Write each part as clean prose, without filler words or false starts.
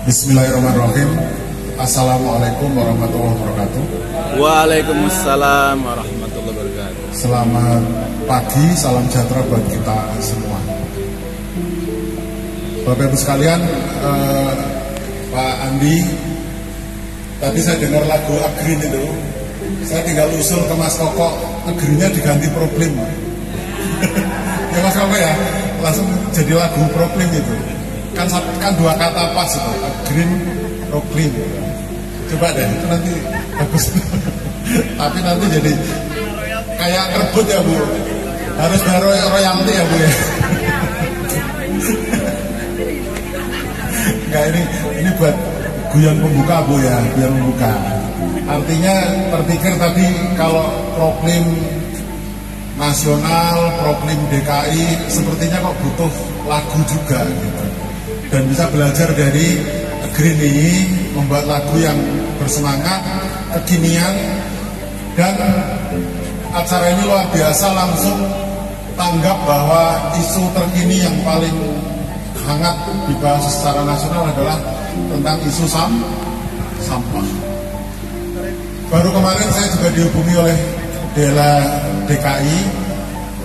Bismillahirrahmanirrahim. Assalamualaikum warahmatullahi wabarakatuh. Waalaikumsalam warahmatullahi wabarakatuh. Selamat pagi, salam sejahtera buat kita semua. Bapak Ibu sekalian, Pak Andi, tadi saya dengar lagu Agreen itu. Saya tinggal usul ke Mas Koko, Agreennya diganti Problem. Ya Mas Koko ya, langsung jadi lagu Problem itu. Kan dua kata pas itu, Agreen, Problem. Coba deh, itu nanti bagus. Tapi nanti jadi kayak ngerebut ya Bu. Harus baru royalti ya Bu ya. Enggak, ini buat guyon pembuka Bu ya, guyon pembuka. Artinya terpikir tadi kalau problem nasional, problem DKI sepertinya kok butuh lagu juga gitu. Dan bisa belajar dari Agreen ini, membuat lagu yang bersemangat, kekinian, dan acara ini luar biasa, langsung tanggap bahwa isu terkini yang paling hangat dibahas secara nasional adalah tentang isu sampah. Baru kemarin saya juga dihubungi oleh Dela DKI,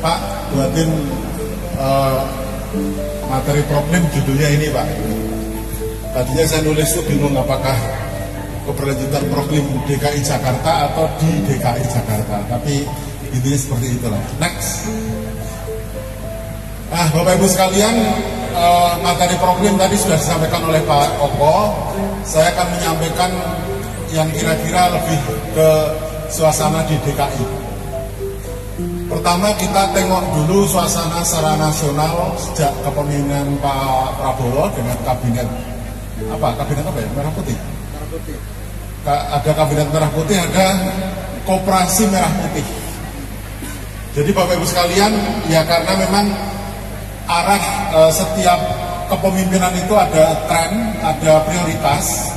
Pak, buatin materi problem, judulnya ini Pak. Tadinya saya nulis tuh bingung apakah keberlanjutan problem DKI Jakarta atau di DKI Jakarta, tapi intinya seperti itulah. Next. Bapak Ibu sekalian, materi problem tadi sudah disampaikan oleh Pak Koko. Saya akan menyampaikan yang kira-kira lebih ke suasana di DKI. Pertama kita tengok dulu suasana secara nasional sejak kepemimpinan Pak Prabowo dengan kabinet kabinet apa ya? Merah Putih. Merah Putih. Ada kabinet Merah Putih, ada Koperasi Merah Putih. Jadi Bapak Ibu sekalian, ya karena memang arah setiap kepemimpinan itu ada tren, ada prioritas,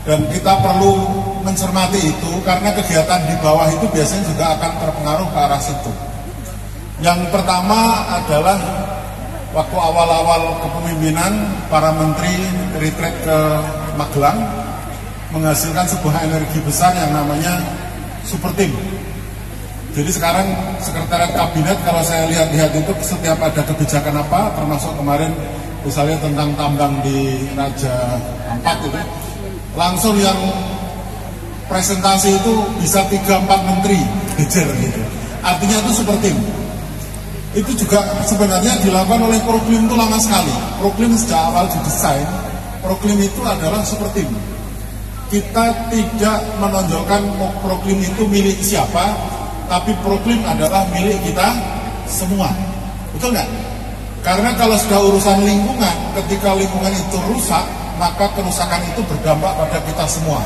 dan kita perlu mencermati itu karena kegiatan di bawah itu biasanya juga akan terpengaruh ke arah situ. Yang pertama adalah waktu awal-awal kepemimpinan para menteri retreat ke Magelang menghasilkan sebuah energi besar yang namanya Super Team. Jadi sekarang sekretariat kabinet kalau saya lihat-lihat itu setiap ada kebijakan apa, termasuk kemarin misalnya tentang tambang di Raja Ampat itu, langsung yang presentasi itu bisa 3-4 menteri jejer gitu. Artinya itu Super Team. Itu juga sebenarnya dilakukan oleh Problem itu lama sekali. Problem sejak awal didesain, Problem itu adalah Super Team. Kita tidak menonjolkan Problem itu milik siapa, tapi Problem adalah milik kita semua. Betul nggak? Karena kalau sudah urusan lingkungan, ketika lingkungan itu rusak, maka kerusakan itu berdampak pada kita semua.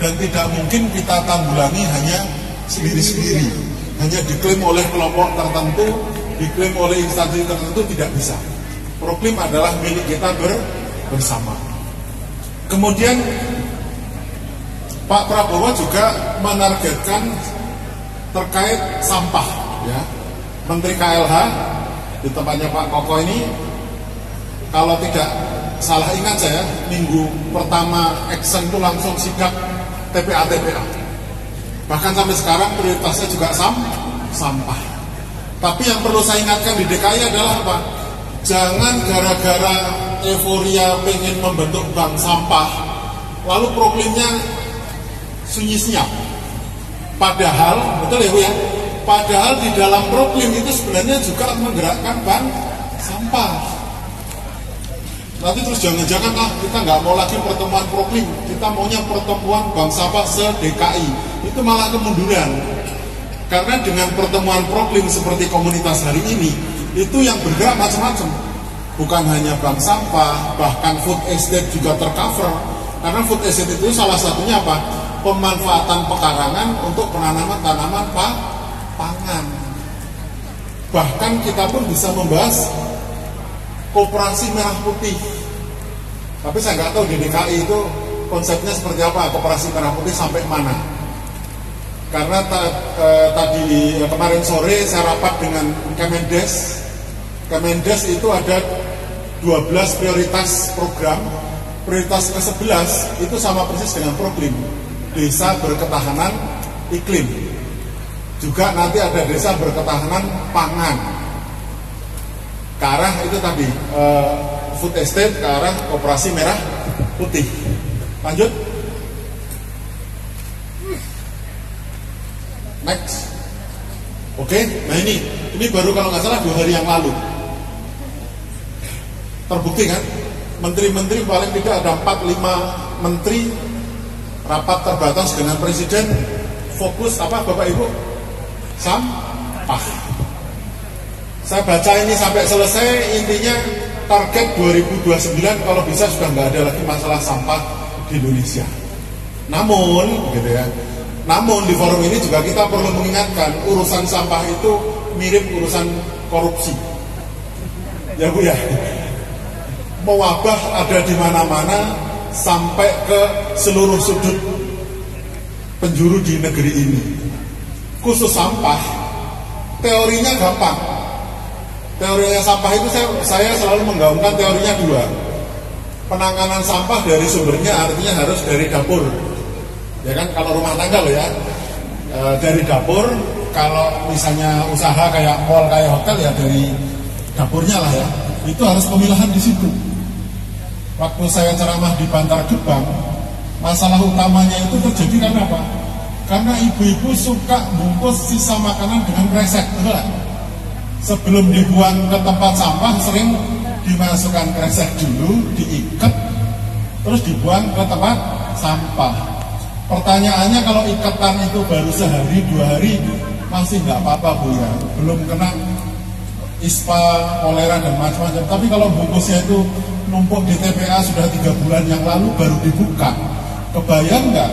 Dan tidak mungkin kita tanggulangi hanya sendiri-sendiri. Hanya diklaim oleh kelompok tertentu, diklaim oleh instansi tertentu, tidak bisa. Problem adalah milik kita bersama. Kemudian Pak Prabowo juga menargetkan terkait sampah, ya. Menteri KLH di tempatnya Pak Koko ini, kalau tidak salah ingat saya, minggu pertama action itu langsung sidak TPA. Bahkan sampai sekarang prioritasnya juga sampah. Tapi yang perlu saya ingatkan di DKI adalah apa? Jangan gara-gara euforia pengen membentuk bank sampah, lalu problemnya sunyi senyap. Padahal, betul ya Bu ya? Padahal di dalam problem itu sebenarnya juga menggerakkan bank sampah. Nanti terus jangan-jangan kita nggak mau lagi pertemuan problem, kita maunya pertemuan bank sampah se-DKI. Itu malah kemunduran. Karena dengan pertemuan problem seperti komunitas hari ini, itu yang bergerak macam-macam. Bukan hanya bank sampah, bahkan food estate juga tercover. Karena food estate itu salah satunya apa? Pemanfaatan pekarangan untuk penanaman tanaman pangan. Bahkan kita pun bisa membahas Koperasi Merah Putih. Tapi saya nggak tahu di DKI itu konsepnya seperti apa, Koperasi Merah Putih sampai mana. Karena tadi kemarin sore saya rapat dengan Kemendes itu ada 12 prioritas program prioritas ke-11 itu sama persis dengan Proklim desa berketahanan iklim. Juga nanti ada desa berketahanan pangan. Ke arah itu tadi food estate, ke arah koperasi merah putih. Lanjut. Next. Oke, nah ini baru kalau nggak salah 2 hari yang lalu. Terbukti kan? Menteri-menteri paling tidak ada 4-5 menteri rapat terbatas dengan presiden, fokus apa Bapak Ibu? Sampah. Saya baca ini sampai selesai, intinya target 2029 kalau bisa sudah nggak ada lagi masalah sampah di Indonesia. Namun, gitu ya. Namun di forum ini juga kita perlu mengingatkan urusan sampah itu mirip urusan korupsi. Ya Bu ya. Mewabah ada di mana-mana sampai ke seluruh sudut penjuru di negeri ini. Khusus sampah, teorinya gampang. Teorinya sampah itu saya selalu menggaungkan teorinya 2. Penanganan sampah dari sumbernya artinya harus dari dapur. Ya kan, kalau rumah tangga loh ya, dari dapur. Kalau misalnya usaha kayak mall, kayak hotel ya dari dapurnya lah ya. Itu harus pemilahan di situ. Waktu saya ceramah di Bantar Gebang, masalah utamanya itu terjadi karena apa? Karena ibu-ibu suka bungkus sisa makanan dengan kresek, betul gak? Sebelum dibuang ke tempat sampah sering dimasukkan kresek dulu, diikat, terus dibuang ke tempat sampah. Pertanyaannya kalau ikatan itu baru sehari 2 hari masih nggak apa-apa Bu ya, belum kena ISPA, kolera dan macam-macam. Tapi kalau bungkusnya itu numpuk di TPA sudah 3 bulan yang lalu baru dibuka, kebayang nggak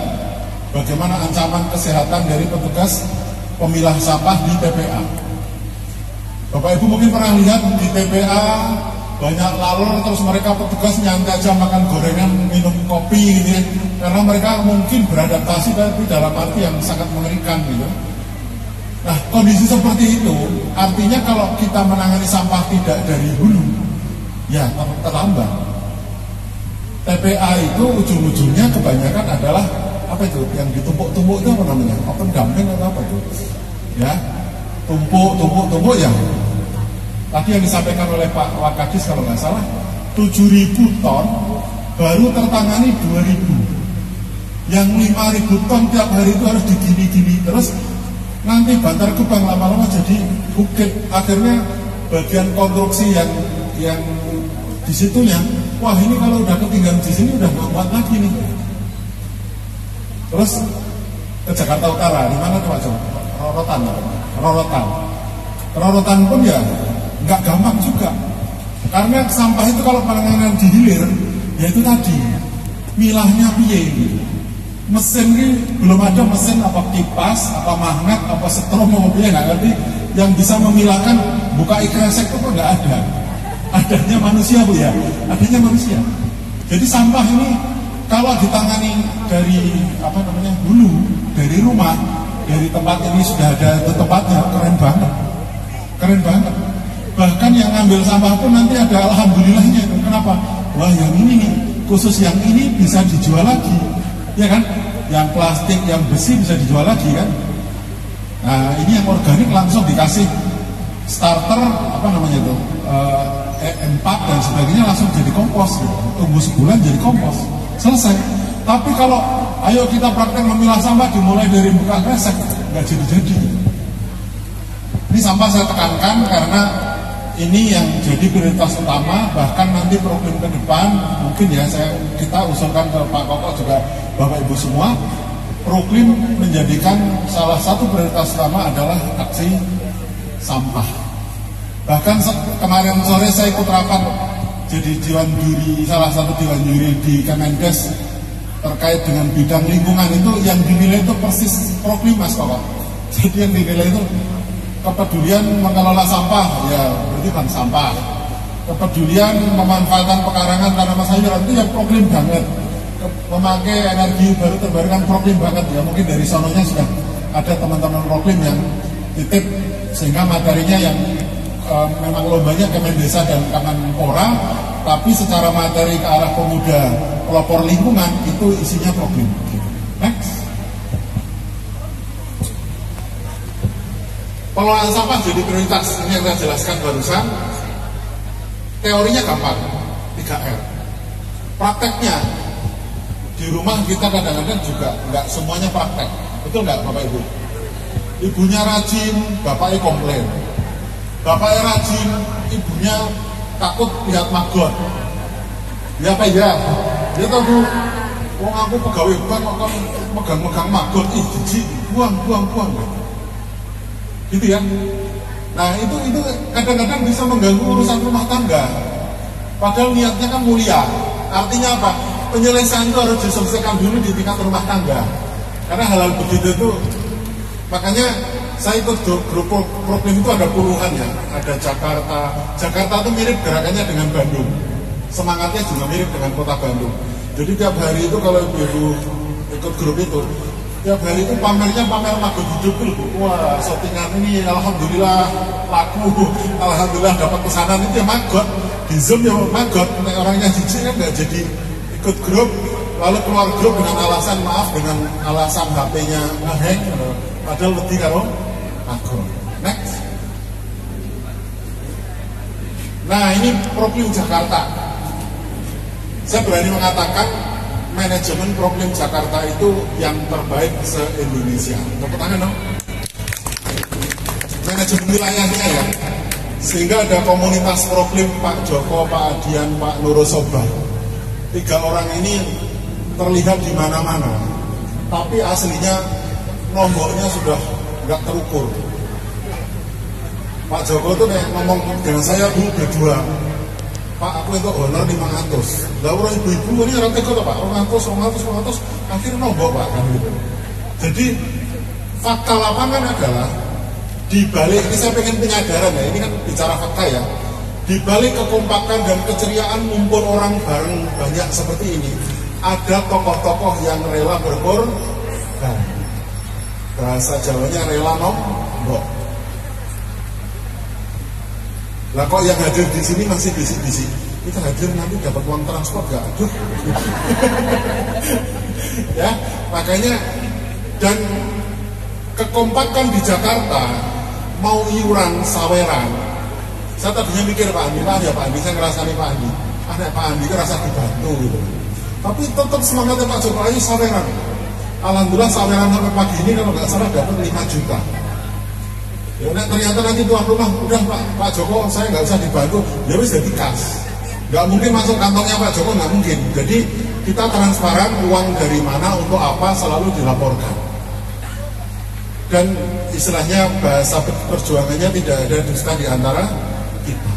bagaimana ancaman kesehatan dari petugas pemilah sampah di TPA? Bapak Ibu mungkin pernah lihat di TPA banyak lalur, terus mereka petugas nyantai aja makan gorengan, minum kopi gitu ya, karena mereka mungkin beradaptasi tapi dalam arti yang sangat mengerikan gitu. Nah, kondisi seperti itu artinya kalau kita menangani sampah tidak dari hulu, ya terlambat. TPA itu ujung-ujungnya kebanyakan adalah apa itu? Yang ditumpuk-tumpuk itu apa namanya? Open dumping atau apa itu? Ya, tumpuk ya. Tadi yang disampaikan oleh Pak Wakadis kalau nggak salah 7.000 ton baru tertangani 2.000. Yang 5.000 ton tiap hari itu harus digini-gini terus. Nanti Bantar Gebang lama-lama jadi bukit. Akhirnya bagian konstruksi yang di situnya, wah ini kalau udah ketinggalan di sini udah nggak kuat lagi nih. Terus ke Jakarta Utara, di mana tuh Pak? Rorotan pun ya nggak gampang juga. Karena sampah itu kalau penanganan di hilir, ya itu tadi milahnya piye gitu. Mesin ini belum ada mesin apa kipas, apa magnet, apa setrum, mobilnya nggak ngerti yang bisa memilahkan buka kresek itu nggak ada. Adanya manusia Bu ya, adanya manusia. Jadi sampah ini kalau ditangani dari apa namanya hulu, dari rumah, dari tempat ini sudah ada tempatnya, keren banget, keren banget. Bahkan yang ngambil sampah pun nanti ada alhamdulillahnya. Kenapa? Wah yang ini nih, khusus yang ini bisa dijual lagi. Ya kan, yang plastik, yang besi bisa dijual lagi kan. Nah ini yang organik langsung dikasih starter apa namanya itu E4 dan sebagainya langsung jadi kompos gitu. Tunggu sebulan jadi kompos, selesai. Tapi kalau ayo kita praktek memilah sampah dimulai dari buka kresek, nggak jadi-jadi. Ini sampah saya tekankan karena ini yang jadi prioritas utama. Bahkan nanti Proklim ke depan mungkin ya kita usulkan ke Pak Koko juga Bapak Ibu semua, Proklim menjadikan salah satu prioritas utama adalah aksi sampah. Bahkan kemarin sore saya ikut rapat jadi dewan juri, salah satu dewan juri di Kemenkes terkait dengan bidang lingkungan. Itu yang dinilai itu persis Proklim Mas Koko. Jadi yang dinilai itu kepedulian mengelola sampah, ya berarti kan sampah. Kepedulian memanfaatkan pekarangan tanaman sayuran itu yang Proklim banget. Memakai energi baru terbarukan Proklim banget ya. Mungkin dari sononya sudah ada teman-teman Proklim yang titip sehingga materinya yang memang lombanya Kemendesa dan Kemenpora tapi secara materi ke arah pemuda pelopor lingkungan itu isinya problem. Next. Pengelolaan sampah jadi prioritas, ini yang saya jelaskan barusan. Teorinya gampang, 3R. Prakteknya di rumah kita kadang-kadang juga nggak semuanya praktek, betul nggak Bapak Ibu? Ibunya rajin, bapaknya komplain. Bapaknya rajin, ibunya takut lihat maggot. Ya apa ya? Dia tahu, wong aku pegawai bank kok megang-megang maggot, jijik, buang. Gitu ya. Nah itu kadang-kadang bisa mengganggu urusan rumah tangga. Padahal niatnya kan mulia. Artinya apa? Penyelesaian itu harus diselesaikan dulu di tingkat rumah tangga. Karena hal-hal begitu itu, makanya saya ikut grup problem itu ada puluhan ya. Ada Jakarta itu mirip gerakannya dengan Bandung. Semangatnya juga mirip dengan kota Bandung. Jadi tiap hari itu kalau ibu ikut grup itu, tiap hari itu pamer maggot hidup dulu. Wah, settingan ini alhamdulillah laku, alhamdulillah dapat pesanan itu ya maggot. Di Zoom ya maggot, orangnya jijik kan nggak jadi ikut grup, lalu keluar grup dengan alasan HP-nya ngehang, padahal lebih karo maggot. Next. Nah ini problem Jakarta. Saya berani mengatakan manajemen problem Jakarta itu yang terbaik se-Indonesia. Tepuk tangan dong. Manajemen wilayahnya ya. Sehingga ada komunitas problem Pak Joko, Pak Adian, Pak Nurosoba. 3 orang ini terlihat di mana-mana. Tapi aslinya nomboknya sudah nggak terukur. Pak Joko tuh ngomong dengan saya Bu berdua. Pak, aku itu honor 500. Lah orang ibu-ibu ini orang tega Pak, 200, akhirnya nombok Pak kan gitu. Jadi fakta lapangan adalah di balik ini saya pengen penyadaran ya, ini kan bicara fakta ya. Di balik kekompakan dan keceriaan ngumpul orang bareng banyak seperti ini, ada tokoh-tokoh yang rela berkorban. Bahasa Jawanya rela nombok. Lah kok yang hadir di sini masih bisik-bisik. Kita hadir nanti dapat uang transport gak? Aduh. Ya, makanya dan kekompakan di Jakarta mau iuran saweran. Saya tadinya mikir Pak Andi, saya ngerasani Pak Andi. Pak Andi kan rasa dibantu gitu. Tapi tetap semangatnya Pak Jokowi saweran. Alhamdulillah saweran sampai pagi ini kalau nggak salah dapat 5 juta. Ya ternyata nanti tuan rumah udah Pak Joko saya nggak usah dibantu, ya wis jadi kas, nggak mungkin masuk kantongnya Pak Joko, nggak mungkin. Jadi kita transparan uang dari mana untuk apa selalu dilaporkan. Dan istilahnya bahasa perjuangannya tidak ada dusta di antara kita.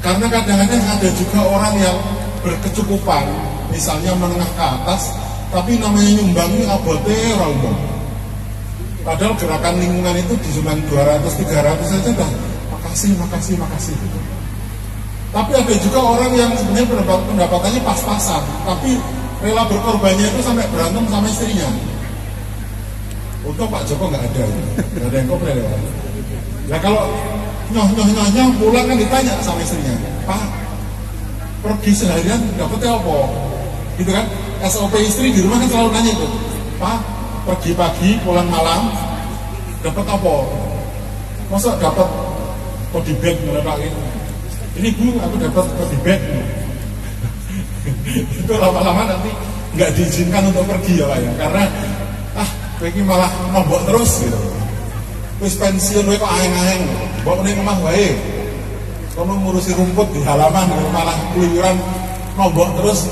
Karena kadang-kadang ada juga orang yang berkecukupan, misalnya menengah ke atas, tapi namanya nyumbangnya abote rombong. Padahal gerakan lingkungan itu di cuma 200-300 saja dah makasih gitu. Tapi ada juga orang yang sebenarnya pendapatannya pas-pasan, tapi rela berkorbannya itu sampai berantem sama istrinya. Untung Pak Joko nggak ada yang komplain ya. Ya kalau nyoh-nyohnya pulang kan ditanya sama istrinya, Pak pergi seharian dapetnya apa? Gitu kan? SOP istri di rumah kan selalu nanya itu, Pak pergi pagi pulang malam dapat apa? Masa dapat body bag gitu. Ini Bu aku dapat body bag. Itu lama-lama nanti nggak diizinkan untuk pergi ya Pak ya, karena ini malah nombok terus gitu. Terus pensiun kok aheng-aheng, bawa ning omah wae. Kono ngurusi rumput di halaman malah keluyuran nombok terus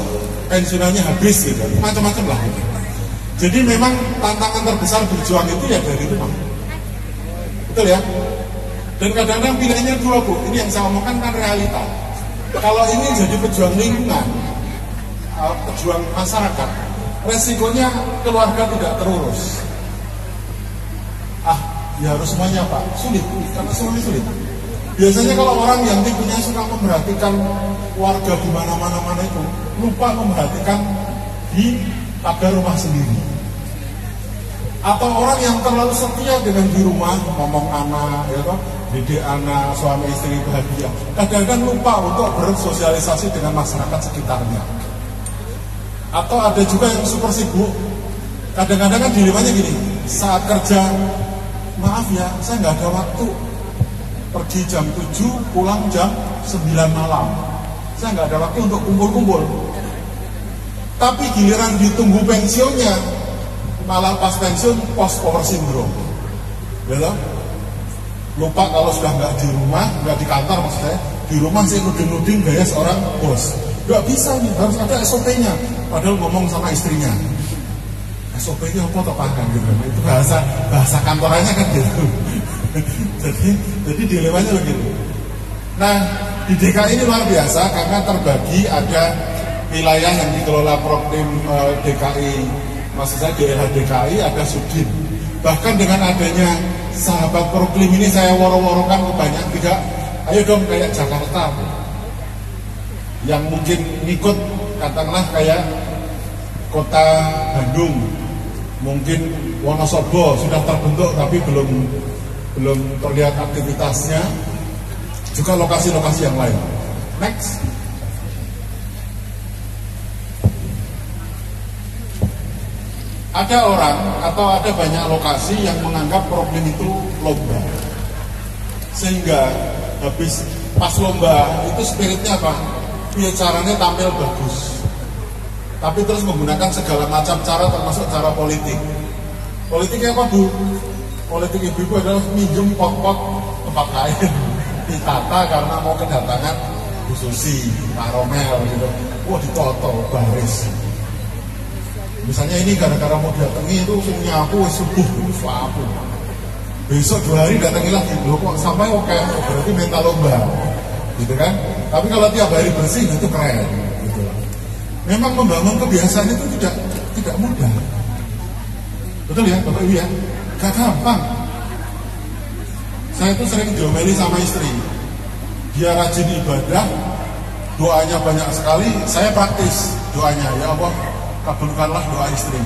pensiunannya habis gitu. Macam-macam lah gitu. Jadi memang tantangan terbesar berjuang itu ya dari rumah. Betul ya? Dan kadang-kadang pilihannya 2 Bu. Ini yang saya omongkan kan realita. Kalau ini jadi pejuang lingkungan, pejuang masyarakat, resikonya keluarga tidak terurus. Ya harus semuanya Pak, sulit, karena semuanya sulit. Biasanya kalau orang yang tipenya suka memperhatikan warga di mana-mana itu, lupa memperhatikan di pagar rumah sendiri. Atau orang yang terlalu setia dengan di rumah, ngomong anak, ya toh, didik anak, suami istri bahagia. Kadang-kadang lupa untuk bersosialisasi dengan masyarakat sekitarnya. Atau ada juga yang super sibuk. Kadang-kadang kan dilemanya gini, saat kerja, maaf ya, saya nggak ada waktu. Pergi jam 7, pulang jam 9 malam. Saya nggak ada waktu untuk kumpul-kumpul. Tapi giliran ditunggu pensiunnya, malah pas pensiun post power syndrome. Gitu? Lupa kalau sudah nggak di rumah, nggak di kantor maksud saya, di rumah sih nuding-nuding gaya seorang bos. Nggak bisa nih, harus ada SOP-nya. Padahal ngomong sama istrinya, SOP-nya apa toh kan gitu. Itu bahasa kantorannya kan gitu. jadi dilemanya begitu. Nah, di DKI ini luar biasa karena terbagi, ada wilayah yang dikelola Proklim DKI, maksud saya daerah DKI, ada Sudin. Bahkan dengan adanya sahabat Proklim ini saya woro-worokan ke banyak pihak, ayo dong kayak Jakarta, yang mungkin ngikut katakanlah kayak kota Bandung, mungkin Wonosobo sudah terbentuk tapi belum terlihat aktivitasnya, juga lokasi-lokasi yang lain. Next. Ada orang atau ada banyak lokasi yang menganggap Proklim itu lomba, sehingga habis pas lomba itu spiritnya apa? Ya caranya tampil bagus, tapi terus menggunakan segala macam cara termasuk cara politik. Politiknya apa Bu? Politik ibu-ibu adalah minjem pot-pot tempat kain ditata karena mau kedatangan Bu Susi, Pak Romel gitu. Wah ditoto baris. Misalnya ini gara-gara mau datangi itu nyapu subuh sapu. Besok 2 hari datangi lagi, loh kok sampai oke, berarti mental lomba, gitu kan? Tapi kalau tiap hari bersih itu keren, gitu. Memang membangun kebiasaan itu tidak mudah, betul ya, Bapak Ibu ya? Gak gampang. Saya itu sering diomeli sama istri, dia rajin ibadah, doanya banyak sekali. Saya praktis doanya, ya Allah kabulkanlah doa istri.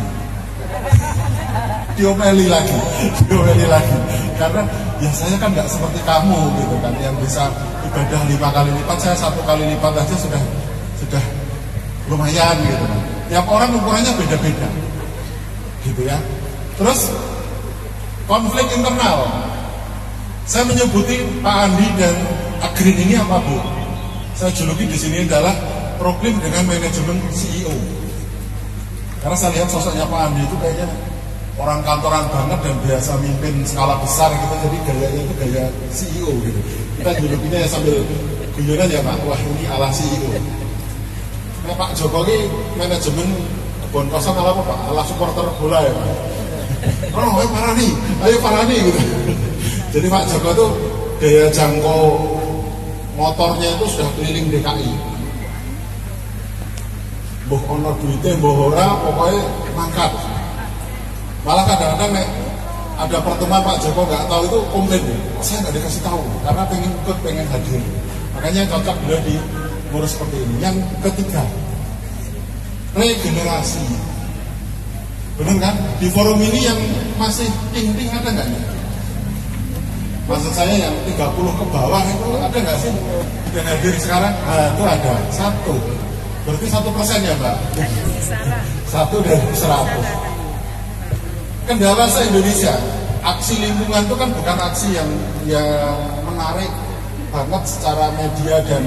Diomeli lagi, karena ya saya kan nggak seperti kamu gitu kan, yang bisa ibadah 5 kali lipat, saya 1 kali lipat aja sudah lumayan gitu kan. Tiap orang ukurannya beda-beda, gitu ya. Terus konflik internal, saya menyebuti Pak Andi dan Agrin ini apa Bu? Saya juluki di sini adalah Proklim dengan manajemen CEO. Karena saya lihat sosoknya Pak Andi itu kayaknya orang kantoran banget dan biasa mimpin skala besar gitu, jadi gayanya itu gaya CEO gitu. Kita julukinya ya sambil guyonan ya Pak, wah ini ala CEO. Nah Pak Jokowi manajemen kebun kosong ala apa Pak? Ala supporter bola ya Pak. Oh ayo Parani gitu. Jadi Pak Jokowi itu daya jangkau motornya itu sudah keliling DKI. Boh ono duitnya, boh ora, pokoknya mangkat. Malah kadang-kadang ada pertemuan Pak Joko nggak tahu itu komplain, saya nggak dikasih tahu karena pengen ikut, pengen hadir. Makanya cocok beliau di ngurus seperti ini. Yang ketiga, regenerasi. Benar kan? Di forum ini yang masih ting-ting ada nggak nih? Maksud saya yang 30 ke bawah itu ada nggak sih yang hadir sekarang? Nah, itu ada 1. Berarti 1% ya Mbak? 1 dari 100. Kendala se-Indonesia, aksi lingkungan itu kan bukan aksi yang menarik banget secara media dan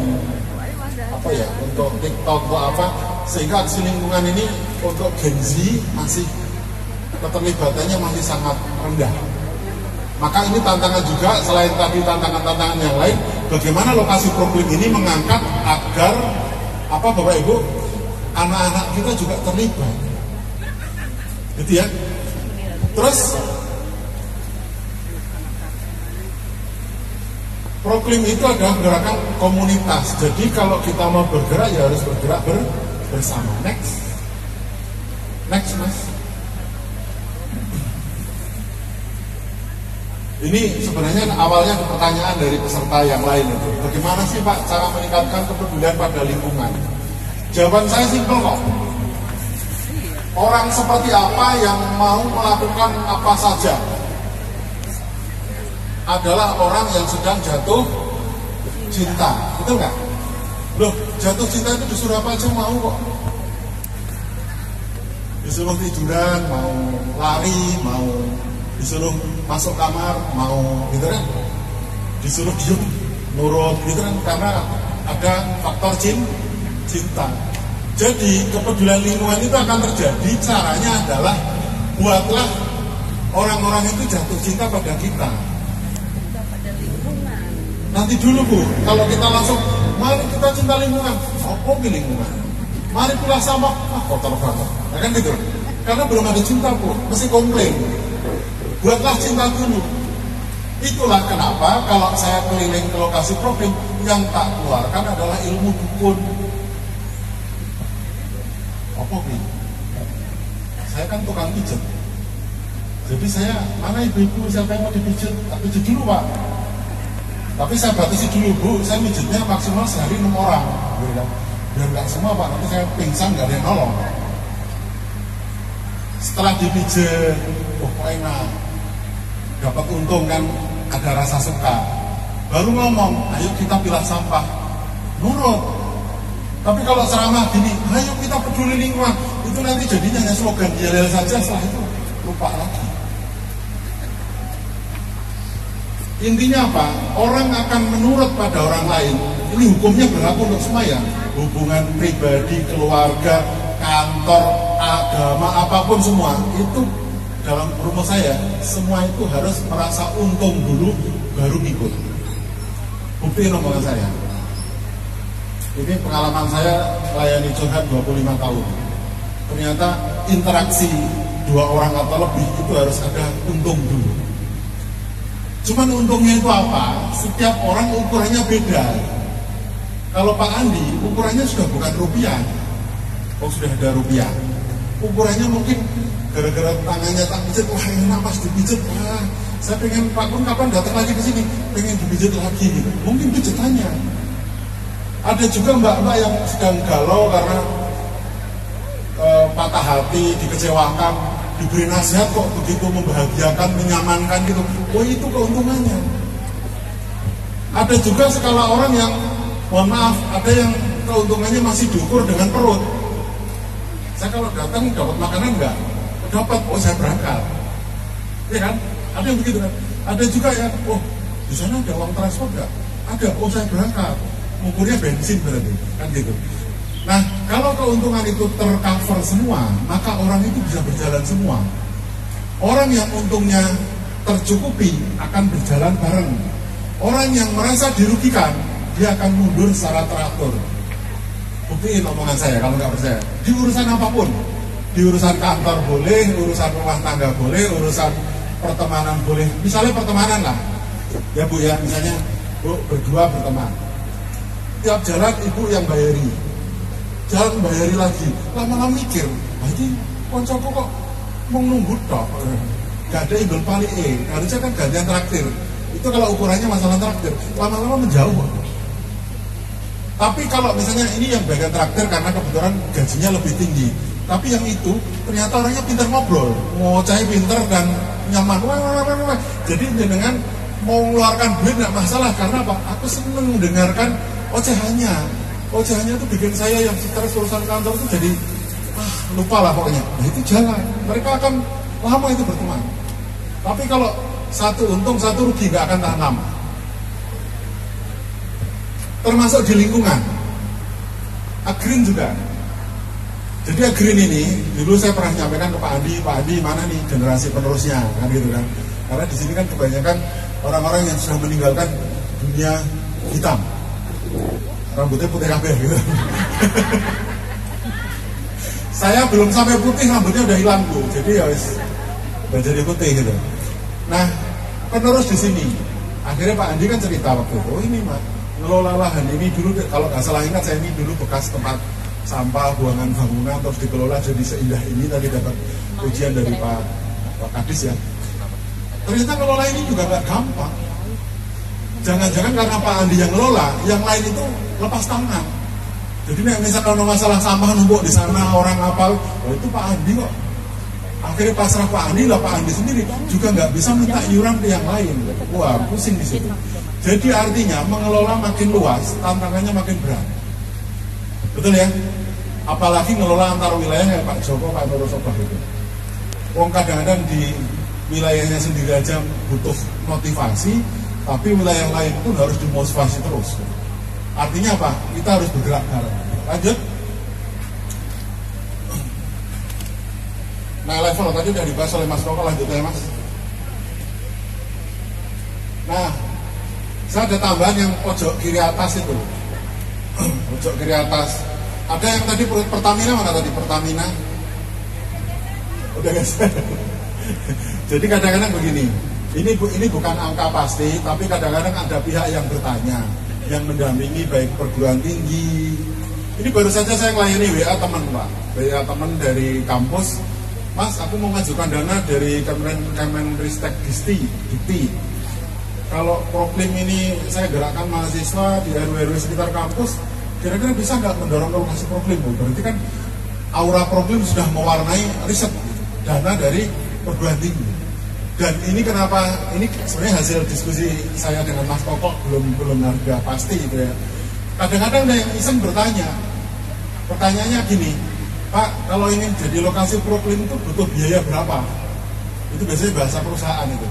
apa ya, untuk TikTok atau apa, sehingga aksi lingkungan ini untuk Gen Z masih keterlibatannya masih sangat rendah. Maka ini tantangan juga, selain tadi tantangan-tantangan yang lain, bagaimana lokasi Proklim ini mengangkat agar apa Bapak Ibu, anak-anak kita juga terlibat, gitu ya. Terus Proklim itu adalah gerakan komunitas. Jadi kalau kita mau bergerak ya harus bergerak bersama. Next Mas. Ini sebenarnya awalnya pertanyaan dari peserta yang lain itu. Bagaimana sih Pak cara meningkatkan kepedulian pada lingkungan? Jawaban saya simpel kok. Orang seperti apa yang mau melakukan apa saja. adalah orang yang sedang jatuh cinta, betul nggak? Loh, jatuh cinta itu disuruh apa aja mau kok. Disuruh tiduran, mau lari, mau disuruh masuk kamar, mau gitu kan. Disuruh diem, nurut gitu kan, karena ada faktor cinta. Jadi kepedulian lingkungan itu akan terjadi, caranya adalah buatlah orang-orang itu jatuh cinta pada kita. Nanti dulu Bu, kalau kita langsung mari kita cinta lingkungan, apa lingkungan? Mari pilah sampah, kotor banget, ya kan gitu. Karena belum ada cinta Bu, mesti komplain. Buatlah cinta dulu. Itulah kenapa kalau saya keliling ke lokasi problem, yang tak keluarkan adalah ilmu dukun. Apa ini? Saya kan tukang pijet. Jadi saya, mana ibu-ibu siapa yang mau dipijit? Tak pijit dulu Pak. Tapi saya batasi dulu Bu, saya mijitnya maksimal sehari 6 orang. Biar nggak semua Pak, nanti saya pingsan nggak ada yang nolong. Setelah dipijit, kok enak, dapat untung kan, ada rasa suka. Baru ngomong, ayo kita pilah sampah, nurut. Tapi kalau ceramah gini, ayo kita peduli lingkungan, itu nanti jadinya hanya slogan yel saja, setelah itu lupa lagi. Intinya apa? Orang akan menurut pada orang lain. Ini hukumnya berlaku untuk semua ya. Hubungan pribadi, keluarga, kantor, agama, apapun semua. Itu dalam rumus saya, semua itu harus merasa untung dulu, baru ikut. Buktiin omongan saya. Ini pengalaman saya layani curhat 25 tahun. Ternyata interaksi 2 orang atau lebih itu harus ada untung dulu. Cuman untungnya itu apa? Setiap orang ukurannya beda. Kalau Pak Andi, ukurannya sudah bukan rupiah. Oh sudah ada rupiah. Ukurannya mungkin gara-gara tangannya tak pijat, wah enak Mas dipijat, wah saya pengen Pak Kun kapan datang lagi ke sini, pengen dipijat lagi gitu. Mungkin pijatannya. Ada juga mbak-mbak yang sedang galau karena patah hati, dikecewakan, diberi nasihat kok begitu membahagiakan, menyamankan gitu. Oh itu keuntungannya. Ada juga skala orang yang, mohon maaf, ada yang keuntungannya masih diukur dengan perut. Saya kalau datang dapat makanan enggak? Dapat, oh saya berangkat. Ya kan? Ada yang begitu kan? Ada juga ya, oh di sana ada uang transport enggak? Ada, oh saya berangkat. Ukurnya bensin berarti, kan gitu. Nah, kalau keuntungan itu tercover semua, maka orang itu bisa berjalan semua. Orang yang untungnya tercukupi akan berjalan bareng. Orang yang merasa dirugikan, dia akan mundur secara teratur. Buktiin omongan saya kalau nggak percaya. Di urusan apapun, di urusan kantor boleh, urusan rumah tangga boleh, urusan pertemanan boleh. Misalnya pertemanan lah, ya Bu ya, misalnya Bu berdua berteman. Tiap jalan ibu yang bayari, jalan bayari lagi, lama-lama mikir, ini koncoku kok mau nunggu tok, gak ada imbal pali harusnya kan gantian traktir. Itu kalau ukurannya masalah traktir, lama-lama menjauh. Tapi kalau misalnya ini yang bagian traktir karena kebetulan gajinya lebih tinggi, tapi yang itu ternyata orangnya pintar ngobrol, ngoceh pintar dan nyaman. Jadi dengan mau mengeluarkan duit nggak masalah, karena apa? Aku seneng mendengarkan ocehannya. Ocehannya itu bikin saya yang stres urusan kantor itu jadi lupa lah pokoknya. Nah itu jalan, mereka akan lama itu berteman. Tapi kalau satu untung satu rugi nggak akan tahan lama. Termasuk di lingkungan. Agreen juga. Jadi Agreen ini dulu saya pernah nyampaikan ke Pak Andi mana nih generasi penerusnya kan gitu kan. Karena di sini kan kebanyakan orang-orang yang sudah meninggalkan dunia hitam. Rambutnya putih kabeh gitu. Saya belum sampai putih, rambutnya udah hilang Bu. Jadi ya wis udah jadi putih gitu. Nah, penerus di sini. Akhirnya Pak Andi kan cerita waktu itu, oh ini Mas, ngelola lahan ini dulu, kalau nggak salah ingat saya ini dulu bekas tempat sampah, buangan bangunan, terus dikelola jadi seindah ini. Tadi dapat ujian dari Pak Kadis ya. Ternyata ngelola ini juga nggak gampang. Jangan-jangan karena Pak Andi yang ngelola, yang lain itu lepas tangan. Jadi misalkan kalau masalah sampah numpuk di sana orang apa, oh itu Pak Andi kok. Akhirnya pasrah Pak Andi lah, Pak Andi sendiri juga nggak bisa minta iuran ke yang lain. Wah, pusing di situ. Jadi artinya mengelola makin luas, tantangannya makin berat. Betul ya? Apalagi ngelola antar wilayah ya Pak Joko, Pak Norosoba itu. Wong kadang-kadang di wilayahnya sendiri aja butuh motivasi, tapi wilayah lain pun harus dimotivasi terus. Artinya apa? Kita harus bergerak bareng. Lanjut. Nah, level tadi udah dibahas oleh Mas Koko, lanjut ya Mas. Nah, saya ada tambahan yang pojok kiri atas itu. Pojok kiri atas. Ada yang tadi Pertamina, mana tadi Pertamina? Udah guys. Jadi kadang-kadang begini. Ini bukan angka pasti, tapi kadang-kadang ada pihak yang bertanya, yang mendampingi baik perguruan tinggi. Ini baru saja saya melayani WA teman Pak, WA teman dari kampus. Mas, aku mau mengajukan dana dari Kemenristek Dikti. Kalau problem ini saya gerakkan mahasiswa di RW sekitar kampus, kira-kira bisa nggak mendorong lokasi problem? Berarti kan aura problem sudah mewarnai riset dana dari perguruan tinggi. Dan ini kenapa? Ini sebenarnya hasil diskusi saya dengan Mas Koko, belum harga pasti gitu ya. Kadang-kadang ada yang iseng bertanya, pertanyaannya gini, Pak, kalau ingin jadi lokasi problem itu butuh biaya berapa? Itu biasanya bahasa perusahaan itu.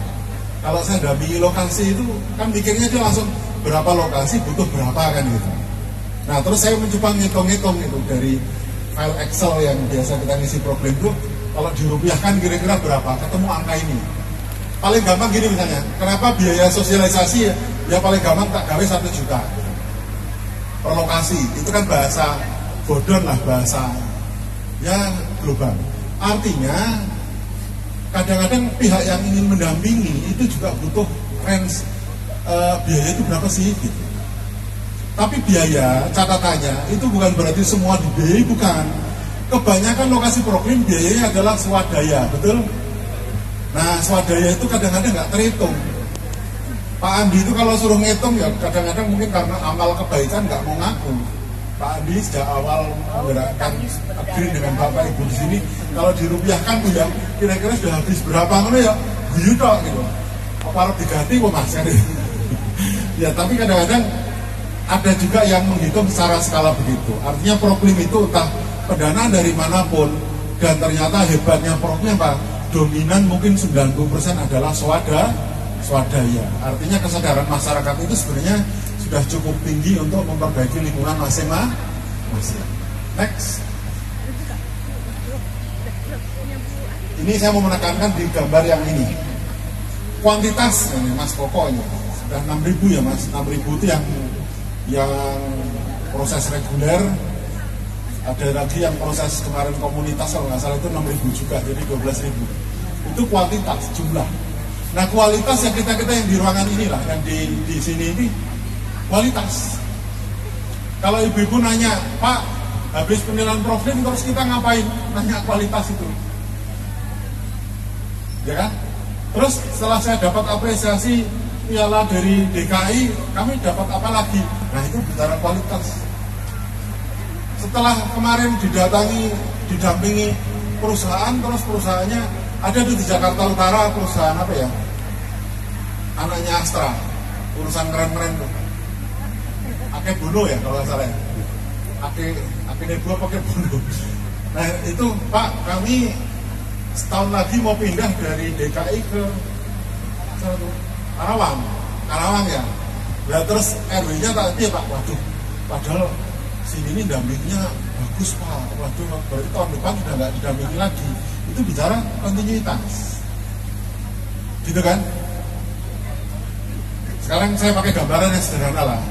Kalau saya dampingi lokasi itu, kan mikirnya dia langsung berapa lokasi, butuh berapa kan gitu. Nah, terus saya mencoba ngitung-ngitung itu dari file Excel yang biasa kita ngisi problem itu, kalau dirupiahkan kira-kira berapa, ketemu angka ini. Paling gampang gini misalnya, kenapa biaya sosialisasi ya paling gampang tak gawe 1 juta per lokasi. Itu kan bahasa bodon lah, bahasa ya global. Artinya kadang-kadang pihak yang ingin mendampingi itu juga butuh range biaya itu berapa sih gitu. Tapi biaya, catatannya itu bukan berarti semua dibiayai, bukan. Kebanyakan lokasi program biayanya adalah swadaya, betul? Nah, swadaya itu kadang-kadang nggak terhitung. Pak Andi itu kalau suruh ngitung ya kadang-kadang mungkin karena amal kebaikan nggak mau ngaku. Pak Andi sejak awal menggerakkan agree dengan Bapak Ibu di sini, kalau dirupiahkan tuh ya kira-kira sudah habis berapa ngono ya, guyu tok gitu. Apa harus diganti kok Mas kan? Ya, tapi kadang-kadang ada juga yang menghitung secara skala begitu. Artinya program itu entah pendanaan dari manapun, dan ternyata hebatnya programnya Pak, dominan mungkin 90% adalah swadaya. Artinya kesadaran masyarakat itu sebenarnya sudah cukup tinggi untuk memperbaiki lingkungan masing-masing. Next. Ini saya mau menekankan di gambar yang ini. Kuantitas ini Mas Koko ini sudah 6.000 ya Mas. 6.000 itu yang proses reguler. Ada lagi yang proses kemarin komunitas kalau nggak salah itu 6.000 juga, jadi 12.000. Itu kuantitas jumlah. Nah, kualitas yang kita yang di ruangan inilah, yang di sini ini kualitas. Kalau ibu-ibu nanya, Pak, habis penilaian problem terus kita ngapain? Nanya kualitas itu, ya kan? Terus setelah saya dapat apresiasi piala dari DKI, kami dapat apa lagi? Nah, itu bicara kualitas. Setelah kemarin didampingi perusahaan, terus perusahaannya ada di Jakarta Utara, perusahaan apa ya? Anaknya Astra, urusan keren-keren tuh. Ake Bono ya kalau nggak salah ya. Ake Nebo pakai Bono. Nah itu Pak, kami setahun lagi mau pindah dari DKI ke Karawang ya. Nah terus RW-nya tadi Pak, waduh, padahal sini ini dampingnya bagus Pak. Waduh, berarti tahun depan sudah nggak didampingi lagi. Itu bicara kontinuitas, gitu kan? Sekarang saya pakai gambaran yang sederhana lah.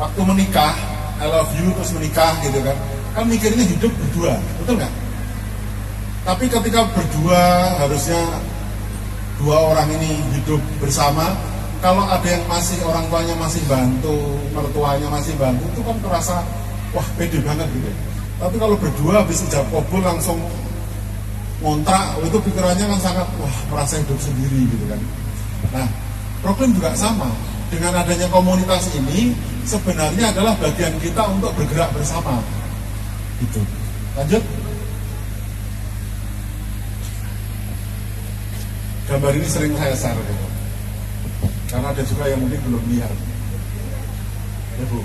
Waktu menikah, I love you terus menikah gitu kan. Kan mikirnya hidup berdua, betul nggak? Tapi ketika berdua harusnya dua orang ini hidup bersama. Kalau ada yang masih orang tuanya masih bantu, mertuanya masih bantu, itu kan terasa wah pede banget gitu. Tapi kalau berdua habis ijab kabul langsung ngontrak, itu pikirannya kan sangat wah merasa hidup sendiri gitu kan. Nah, problem juga sama. Dengan adanya komunitas ini sebenarnya adalah bagian kita untuk bergerak bersama. Gitu. Lanjut. gambar ini sering saya share gitu. Karena ada juga yang mungkin belum lihat. Ya Bu.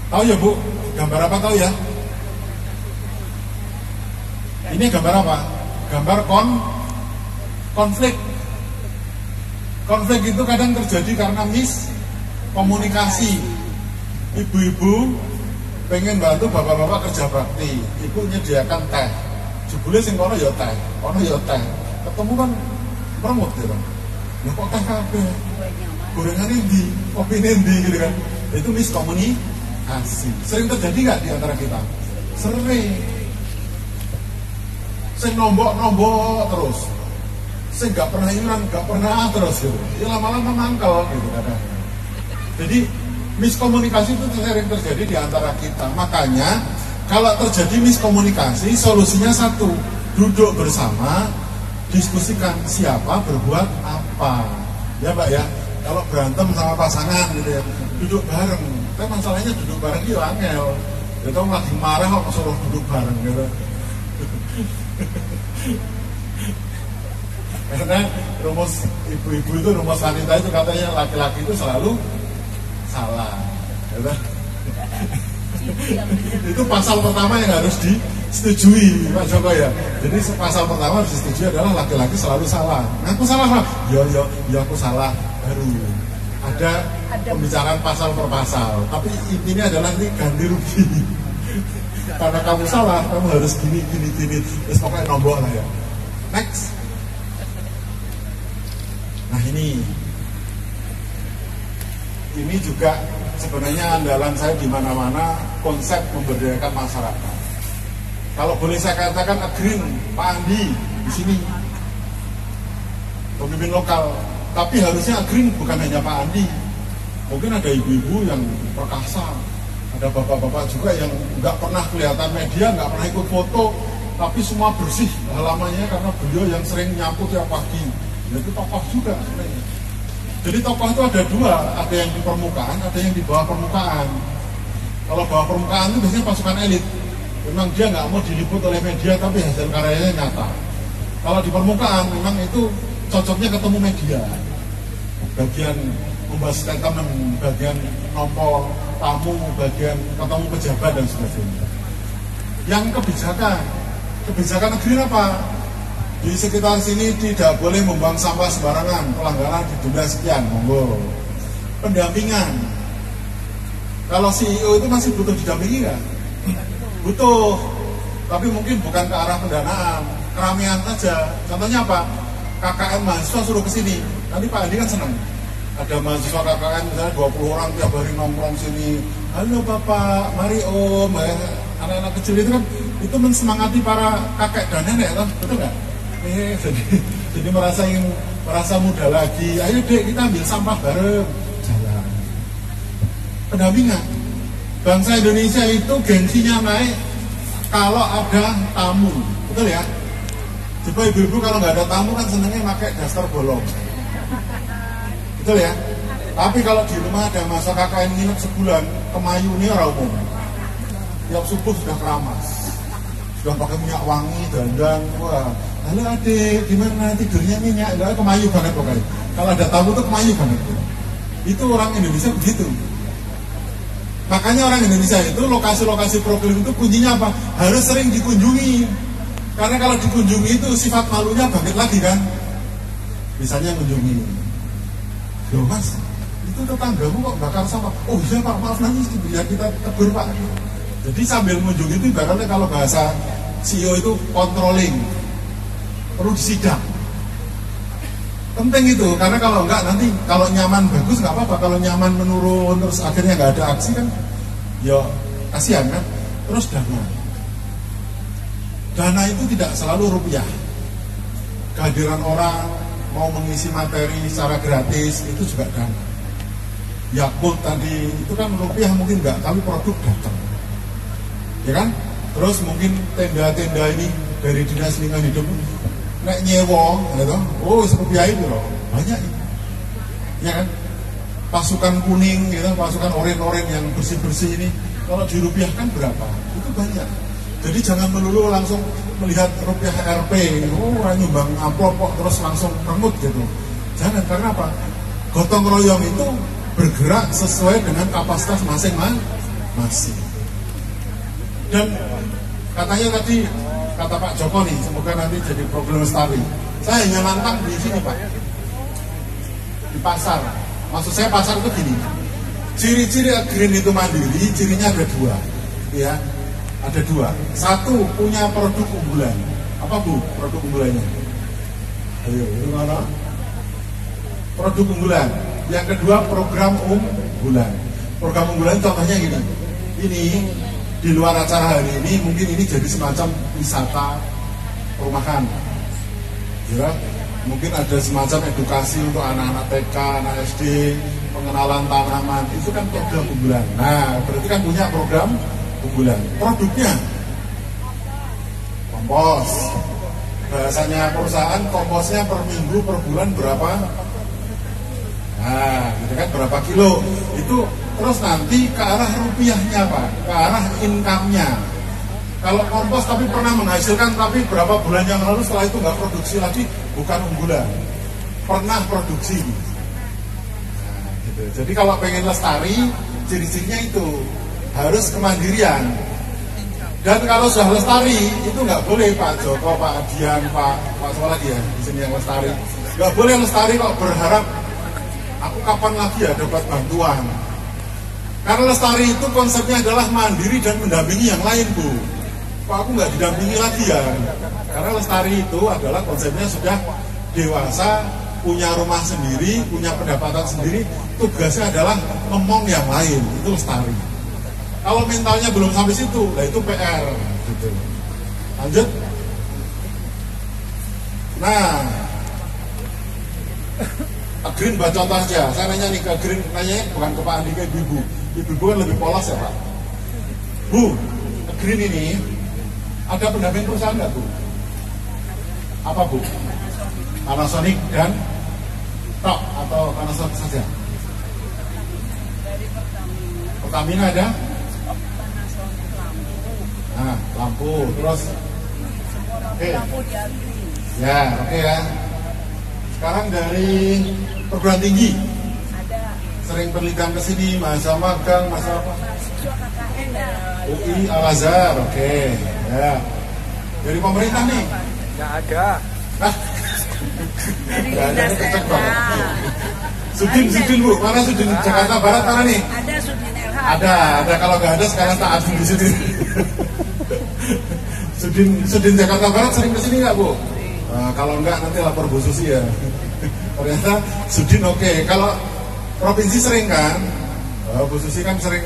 Tahu ya Bu, gambar apa tahu ya? Ini gambar apa? Gambar konflik. Konflik itu kadang terjadi karena miskomunikasi. Ibu-ibu pengen bantu bapak-bapak kerja bakti, ibu nyediakan teh. Jebule sing kono ya teh, kono ya teh. Ketemu kan meremut gitu. Ya kok teh kabeh? Gorengan endi, kopi endi gitu kan. Itu miskomunikasi. Sering terjadi nggak di antara kita? Sering. Sing nombok terus. Sing nggak pernah iuran, nggak pernah terus gitu. Ya lama-lama mangkel gitu kadang. Jadi miskomunikasi itu sering terjadi di antara kita. Makanya kalau terjadi miskomunikasi, solusinya satu, duduk bersama, diskusikan siapa berbuat apa. Ya Pak ya, kalau berantem sama pasangan gitu ya, duduk bareng. Tapi masalahnya duduk bareng itu angel. Itu lagi marah kok suruh duduk bareng gitu. Karena rumus ibu-ibu itu, rumus wanita itu katanya laki-laki itu selalu salah. Gitu. Itu pasal pertama yang harus disetujui Pak Joko ya. Jadi pasal pertama harus disetujui adalah laki-laki selalu salah. Aku salah Pak? Ya aku salah. Baru ada pembicaraan pasal per pasal. Tapi intinya adalah ini ganti rugi. Karena kamu salah, kamu harus gini. Terus pokoknya nombok lah ya. Next. Nah ini juga sebenarnya andalan saya di mana-mana, konsep memberdayakan masyarakat. Kalau boleh saya katakan Green, Pak Andi di sini pemimpin lokal, tapi harusnya Green bukan hanya Pak Andi. Mungkin ada ibu-ibu yang perkasa, ada bapak-bapak juga yang nggak pernah kelihatan media, nggak pernah ikut foto, tapi semua bersih halamannya karena beliau yang sering nyapu tiap pagi. Itu tokoh juga sebenarnya. Jadi tokoh itu ada dua, ada yang di permukaan, ada yang di bawah permukaan. Kalau bawah permukaan itu biasanya pasukan elit. Memang dia nggak mau diliput oleh media, tapi hasil karyanya nyata. Kalau di permukaan, memang itu cocoknya ketemu media. Bagian membahas statement, bagian nomor tamu, bagian ketemu pejabat dan sebagainya. Yang kebijakan negeri apa? Di sekitar sini tidak boleh membuang sampah sembarangan, pelanggaran didenda sekian, monggo. Pendampingan. Kalau CEO itu masih butuh didampingi nggak? Butuh, tapi mungkin bukan ke arah pendanaan, keramaian aja. Contohnya apa? KKN mahasiswa suruh ke sini, nanti Pak Andi kan senang. Ada mahasiswa KKN misalnya 20 orang tiap hari nongkrong sini. Halo Bapak, mari Om, anak-anak kecil itu kan itu mensemangati para kakek dan nenek, kan? Betul nggak? Jadi merasa muda lagi. Ayo dek kita ambil sampah bareng, jalan. Pendampingan. Bangsa Indonesia itu gengsinya naik kalau ada tamu, betul ya? Coba ibu-ibu kalau nggak ada tamu kan senangnya pakai daster bolong, betul ya? Tapi kalau di rumah ada masa KKN nginep sebulan, kemayu ini orang umum. Tiap subuh sudah keramas, sudah pakai minyak wangi, dandan, wah. Halo adik, gimana tidurnya minyak? Enggak, kemayu banget pokoknya. Kalau ada tamu tuh kemayu banget. Itu orang Indonesia begitu. Makanya orang Indonesia itu lokasi-lokasi program itu kuncinya apa? Harus sering dikunjungi. Karena kalau dikunjungi itu sifat malunya bangkit lagi kan. Misalnya kunjungi, loh mas, itu tetanggamu kok bakar sampah. Oh iya pak, maaf nanti biar kita tegur pak. Jadi sambil mengunjungi itu ibaratnya kalau bahasa CEO itu controlling, perlu disidang. Penting itu, karena kalau enggak nanti kalau nyaman bagus nggak apa-apa, kalau nyaman menurun terus akhirnya nggak ada aksi kan, ya kasihan kan. Terus dana itu tidak selalu rupiah. Kehadiran orang mau mengisi materi secara gratis itu juga dana. Yakult tadi itu kan rupiah mungkin nggak, tapi produk datang, ya kan. Terus mungkin tenda-tenda ini dari Dinas Lingkungan Hidup nek nyewa, gitu. Oh serupiah itu loh, banyak ini, ya kan. Pasukan kuning, gitu, pasukan oren-oren yang bersih-bersih ini, kalau dirupiahkan berapa? Itu banyak. Jadi jangan melulu langsung melihat rupiah RP, nyumbang amplop kok terus langsung remut gitu. Jangan, karena apa? Gotong royong itu bergerak sesuai dengan kapasitas masing-masing. Dan katanya tadi, kata Pak Joko nih, semoga nanti jadi program lestari. Saya hanya nantang di sini Pak, di pasar. Maksud saya pasar itu gini, ciri-ciri green itu mandiri, cirinya ada dua, ya. Ada dua. Satu, punya produk unggulan. Apa Bu produk unggulannya? Ayo, itu mana? Produk unggulan. Yang kedua, program unggulan. Program unggulan contohnya gini. Ini di luar acara hari ini mungkin ini jadi semacam wisata perumahan. Ya, mungkin ada semacam edukasi untuk anak-anak TK, anak SD, pengenalan tanaman. Itu kan program unggulan. Nah, berarti kan punya program unggulan. Produknya kompos. Bahasanya perusahaan, komposnya per minggu, per bulan berapa? Nah, gitu kan, berapa kilo. Itu terus nanti ke arah rupiahnya Pak, ke arah income-nya. Kalau kompos tapi pernah menghasilkan, tapi berapa bulan yang lalu setelah itu nggak produksi lagi, bukan unggulan, pernah produksi. Nah, gitu. Jadi kalau pengen lestari, ciri-cirinya itu harus kemandirian. Dan kalau sudah lestari, itu nggak boleh Pak Joko, Pak Adian, Pak siapa lagi ya di sini yang lestari. Nggak boleh lestari kok berharap aku kapan lagi ya dapat bantuan. Karena lestari itu konsepnya adalah mandiri dan mendampingi yang lain Bu. Kok aku nggak didampingi lagi ya? Karena lestari itu adalah konsepnya sudah dewasa, punya rumah sendiri, punya pendapatan sendiri, tugasnya adalah ngomong yang lain, itu lestari. Kalau mentalnya belum sampai situ, nah itu PR gitu. Lanjut. Nah, Green buat contoh aja. Saya nanya nih ke Green, nanya bukan ke Pak Andi, ke Ibu. Ibu kan lebih polos ya Pak. Bu, Green ini ada pendamping perusahaan nggak Bu? Apa Bu? Panasonic dan Tok atau Panasonic saja? Pertamina ada? Nah, lampu, terus oke. Ya, oke ya. Sekarang dari perguruan tinggi. Sering penelitian ke sini, masa magang, masa apa? UI Al-Azhar, oke. Ya. Dari pemerintah nih? Nggak ada. Nggak ada, ini kecek banget. Sudin Bu, mana Sudin Jakarta Barat mana nih? Ada Sudin LH. Ada. Kalau nggak ada sekarang tak ada di sini. Sudin Jakarta Barat sering kesini nggak Bu? Nah, kalau nggak nanti lapor Bu Susi ya. Ternyata Sudin oke. Kalau provinsi sering kan? Bu Susi kan sering.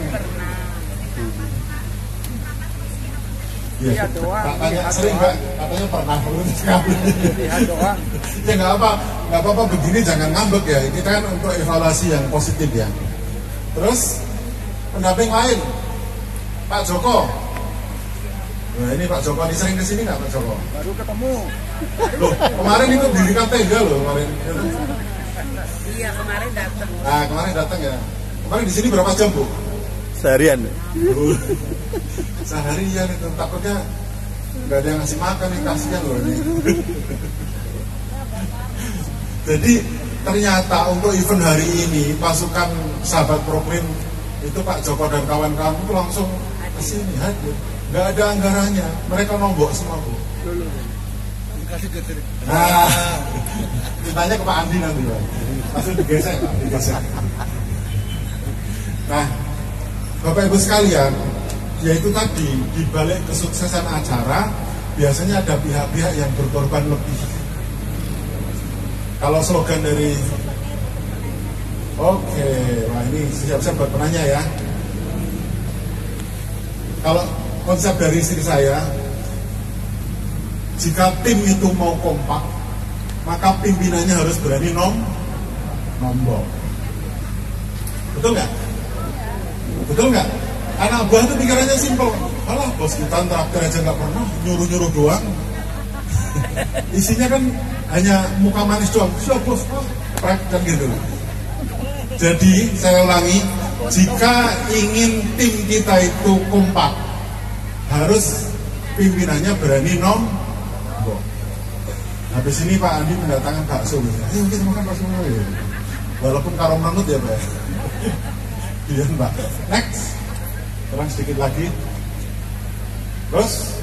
Iya, katanya sering nggak? Katanya pernah sekali. Ya nggak apa-apa begini, jangan ngambek ya. Kita kan untuk evaluasi yang positif ya. Terus pendamping lain, Pak Joko. Nah ini Pak Joko, ini sering kesini nggak Pak Joko? Baru ketemu. Loh, kemarin itu dirikan tenda loh kemarin. Iya, kemarin datang. Nah, kemarin datang ya. Kemarin di sini berapa jam Bu? Seharian. Seharian itu, takutnya nggak ada yang ngasih makan nih, kasihan loh ini. Jadi ternyata untuk event hari ini pasukan sahabat Proklim itu Pak Joko dan kawan-kawan itu langsung kesini hadir. Nggak ada anggarannya, mereka nombok semua Bu. Nah, ditanya ke Pak Andi nanti Pak. Langsung digesek Pak, digesek. Nah, Bapak Ibu sekalian, yaitu tadi di balik kesuksesan acara biasanya ada pihak-pihak yang berkorban lebih. Kalau slogan dari oke, wah ini siap-siap buat penanya ya. Kalau konsep dari istri saya, jika tim itu mau kompak, maka pimpinannya harus berani nombok. Betul nggak? Betul nggak? Anak buah itu pikirannya simpel. Alah, bos kita traktir aja nggak pernah, nyuruh-nyuruh doang. Isinya kan hanya muka manis doang. Siap bos, kan gitu. Jadi saya ulangi, jika ingin tim kita itu kompak, harus pimpinannya berani nombok. Habis ini Pak Andi mendatangkan bakso. Ayo kita makan bakso ya. Walaupun karo menut ya Pak. Iya Mbak. Next. Terang sedikit lagi. Terus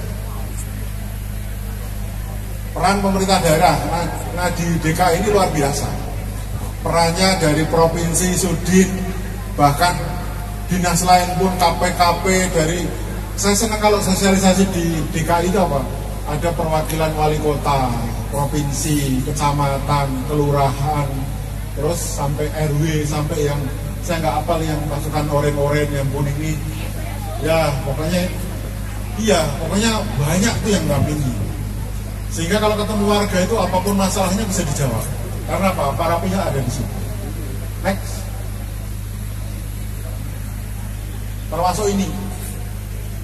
peran pemerintah daerah. Nah di DKI ini luar biasa. Perannya dari provinsi, Sudin, bahkan dinas lain pun, KPKP dari. Saya senang kalau sosialisasi di DKI itu apa? Ada perwakilan wali kota, provinsi, kecamatan, kelurahan, terus sampai RW, sampai yang saya nggak apal yang pasukan oren-oren, yang kuning ini, ya pokoknya banyak tuh yang dampingi. Sehingga kalau ketemu warga itu apapun masalahnya bisa dijawab. Karena apa? Para pihak ada di situ. Next. Termasuk ini,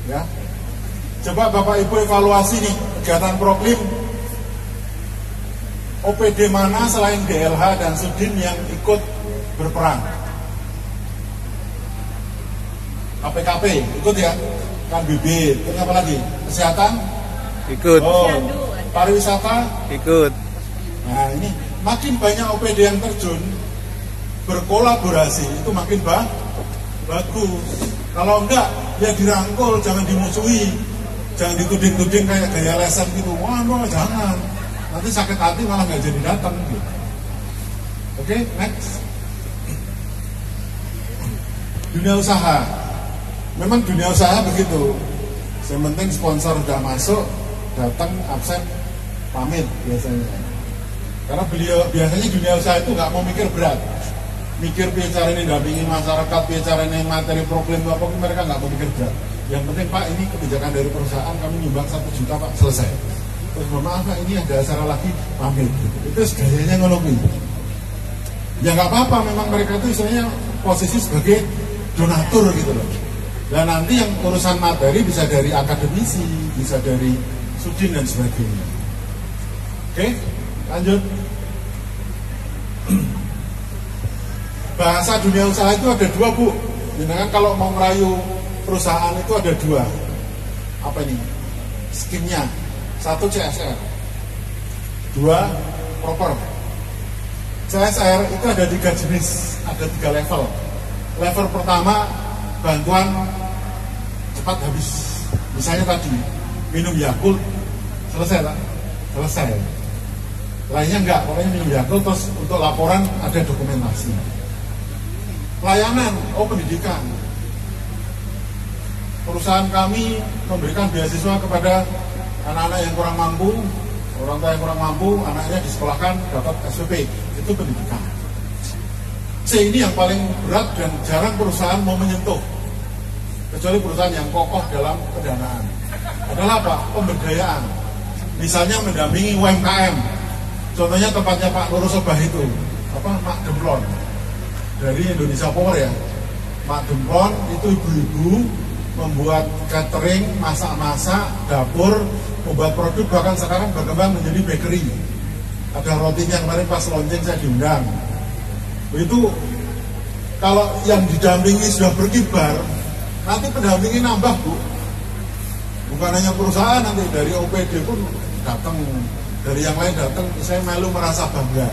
ya. Coba Bapak Ibu evaluasi nih kegiatan Proklim. OPD mana selain DLH dan Sudin yang ikut berperan? KPKP ikut ya, kan bibit, terus apa lagi? Kesehatan Ikut. Oh, pariwisata Ikut. Nah ini makin banyak OPD yang terjun berkolaborasi itu makin bagus. Kalau enggak ya dirangkul, jangan dimusuhi, jangan dituding-tuding kayak gaya lesen gitu. Wah no, jangan, nanti sakit hati malah nggak jadi datang gitu. Oke, next. Dunia usaha. Memang dunia usaha begitu. Yang penting sponsor udah masuk, datang absen pamit biasanya. Karena beliau biasanya dunia usaha itu nggak mau mikir berat, mikir bicara ini dampingi masyarakat, bicara ini materi Proklim apa, mereka nggak mau mikir berat. Yang penting Pak ini kebijakan dari perusahaan, kami nyumbang 1 juta Pak, selesai. Terus maaf Pak ini ada acara lagi pamit. Itu gayanya ngelobi. Ya nggak apa-apa, memang mereka itu istilahnya posisi sebagai donatur gitu loh. Dan nanti yang urusan materi bisa dari akademisi, bisa dari Sudin dan sebagainya. Oke, lanjut. Bahasa dunia usaha itu ada 2 Bu. Jangan kalau mau merayu perusahaan itu ada 2. Apa ini? Skimnya. 1 CSR, 2 proper. CSR itu ada 3 jenis, ada 3 level. Level pertama bantuan cepat habis. Misalnya tadi minum Yakult selesai tak? Selesai. Lainnya enggak, pokoknya minum Yakult terus untuk laporan ada dokumentasi. Pelayanan, pendidikan. Perusahaan kami memberikan beasiswa kepada anak-anak yang kurang mampu, orang tua yang kurang mampu, anaknya disekolahkan dapat SPP, itu pendidikan. C ini yang paling berat dan jarang perusahaan mau menyentuh, kecuali perusahaan yang kokoh dalam pendanaan. Adalah apa? Pemberdayaan. Misalnya mendampingi UMKM. Contohnya tempatnya Pak Nur Sobah itu, Mak Demplon dari Indonesia Power ya. Mak Demplon itu ibu-ibu membuat catering, masak-masak, dapur, membuat produk, bahkan sekarang berkembang menjadi bakery. Ada rotinya kemarin pas launching saya diundang. Itu kalau yang didampingi sudah berkibar, nanti pendampingi nambah Bu. Bukan hanya perusahaan, nanti dari OPD pun datang, dari yang lain datang. Saya malu merasa bangga